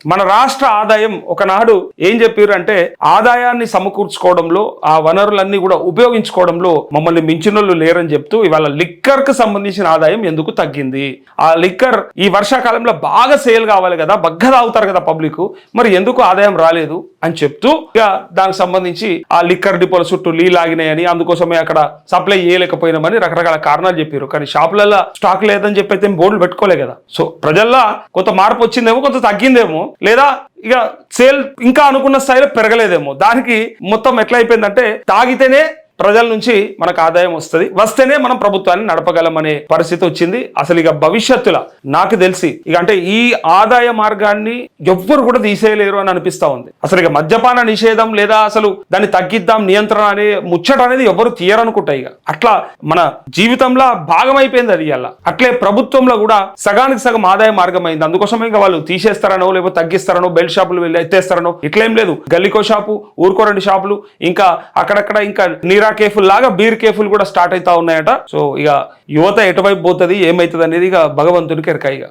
మన రాష్ట్ర ఆదాయం ఒకనాడు ఏం చెప్పారు అంటే ఆదాయాన్ని సమకూర్చుకోవడంలో ఆ వనరులన్నీ కూడా ఉపయోగించుకోవడంలో మమ్మల్ని మించినోళ్ళు లేరని చెప్తూ ఇవాళ లిక్కర్ కు సంబంధించిన ఆదాయం ఎందుకు తగ్గింది, ఆ లిక్కర్ ఈ వర్షాకాలంలో బాగా సేల్ కావాలి కదా, బగ్గ తాగుతారు కదా పబ్లిక్, మరి ఎందుకు ఆదాయం రాలేదు అని చెప్తూ ఇక దానికి సంబంధించి ఆ లిక్కర్ డిపోల చుట్టూ నీళ్ళు ఆగినాయని అందుకోసమే అక్కడ సప్లై చేయలేకపోయినామని రకరకాల కారణాలు చెప్పారు. కానీ షాపులలో స్టాక్ లేదని చెప్పి అయితే బోర్డులు పెట్టుకోలే కదా. సో ప్రజల్లో కొంత మార్పు వచ్చిందేమో, కొంత తగ్గిందేమో, లేదా ఇక సేల్ ఇంకా అనుకున్న స్థాయిలో పెరగలేదేమో. దానికి మొత్తం ఎట్లా అయిపోయిందంటే తాగితేనే ప్రజల నుంచి మనకు ఆదాయం వస్తేనే మనం ప్రభుత్వాన్ని నడపగలమనే పరిస్థితి వచ్చింది. అసలు ఇక భవిష్యత్తులో నాకు తెలిసి ఇక అంటే ఈ ఆదాయ మార్గాన్ని ఎవ్వరు కూడా తీసేయలేరు అని అనిపిస్తా ఉంది. అసలు ఇక మద్యపాన నిషేధం లేదా అసలు దాన్ని తగ్గిద్దాం నియంత్రణ అనే ముచ్చట అనేది ఎవరు తీయరనుకుంటా. ఇక అట్లా మన జీవితంలో భాగం అయిపోయింది అది. అలా అట్లే ప్రభుత్వంలో కూడా సగానికి సగం ఆదాయ మార్గం అయింది. అందుకోసమే ఇంకా వాళ్ళు తీసేస్తారనో లేకపోతే తగ్గిస్తారనో బెల్ట్ షాపులు వెళ్ళి ఎత్తేస్తారనో ఇట్లేం లేదు. గల్లీకో షాపు, ఊరుకో రెండు షాపులు, ఇంకా అక్కడక్కడ ఇంకా నీరా కేఫుల్ లాగా బీర్ కేఫుల్ కూడా స్టార్ట్ అవుతా ఉన్నాయట. సో ఇక యువత ఎటువైపు పోతుంది ఏమైతుంది అనేది ఇక భగవంతునికి ఎరక. ఇక